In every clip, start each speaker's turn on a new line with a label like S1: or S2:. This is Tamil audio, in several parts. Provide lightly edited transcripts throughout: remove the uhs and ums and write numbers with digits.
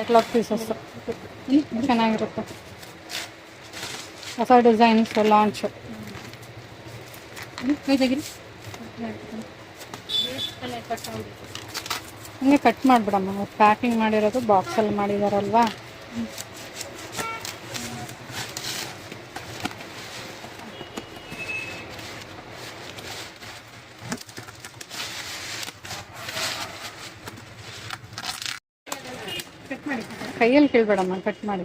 S1: ಕ್ಲಾತ್ ಪೀಸಸ್ ಚೆನ್ನಾಗಿರುತ್ತೆ. ಹೊಸ ಡಿಸೈನ್ಸ್ ಲಾಂಚ್. ಹಂಗೆ ಕಟ್ ಮಾಡಿಬಿಡಮ್ಮ. ಪ್ಯಾಕಿಂಗ್ ಮಾಡಿರೋದು ಬಾಕ್ಸಲ್ಲಿ ಮಾಡಿದಾರಲ್ವಾ. ಕೈಯಲ್ಲಿ ಕೇಳಬೇಡಮ್ಮ, ಕಟ್ ಮಾಡಿ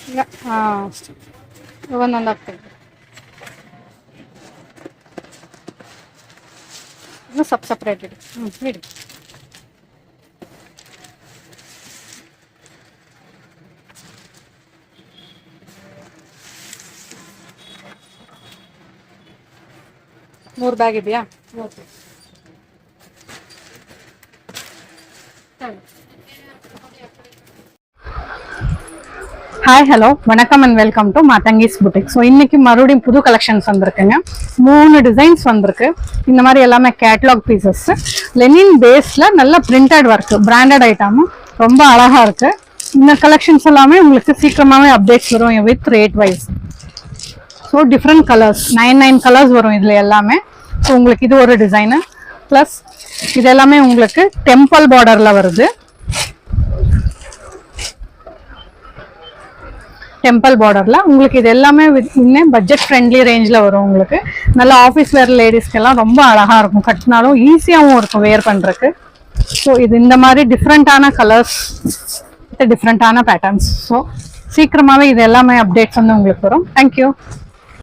S1: ಇಲ್ಲ. ಹಾಂ ಅಷ್ಟೇ, ಒಂದೊಂದು ಆಗ್ತದೆ. ಇನ್ನು ಸಪ್ರೇಟ್ ಇಡಿ. ಇಡಿ. ಮೂರು ಬ್ಯಾಗ್ ಇದೆಯಾ? ಓಕೆ. ஹாய் ஹலோ வணக்கம் and welcome to Mathangi's boutique. So இன்னைக்கு மறுபடியும் புது கலெக்ஷன்ஸ் வந்திருக்குங்க. 3 டிசைன்ஸ் வந்திருக்கு. இந்த மாதிரி எல்லாமே கேட்லாக் பீசஸ், லெனின் பேஸ்ல நல்ல பிரிண்டட் ஒர்க், பிராண்டட் ஐட்டமும் ரொம்ப அழகா இருக்கு. இந்த கலெக்ஷன்ஸ் எல்லாமே உங்களுக்கு சீக்கிரமாவே அப்டேட்ஸ் வரும் with rate wise. So different colours, 9 colours வரும் இதுல எல்லாமே. ஸோ உங்களுக்கு இது ஒரு டிசைனு, ப்ளஸ் இது எல்லாமே உங்களுக்கு டெம்பிள் பார்டர்ல வருது. டெம்பிள் பார்டர்ல உங்களுக்கு இது எல்லாமே இன்னும் பட்ஜெட் ஃப்ரெண்ட்லி ரேஞ்சில் வரும். உங்களுக்கு நல்ல ஆஃபீஸ் வேர் லேடிஸ்க்கெல்லாம் ரொம்ப அழகா இருக்கும், கட்டினாலும் ஈஸியாகவும் இருக்கும் வேர் பண்றதுக்கு. ஸோ இது இந்த மாதிரி டிஃப்ரெண்டான கலர்ஸ், டிஃப்ரெண்டான பேட்டர்ன்ஸ். ஸோ சீக்கிரமாவே இது எல்லாமே அப்டேட்ஸ் வந்து உங்களுக்கு வரும். தேங்க்யூ.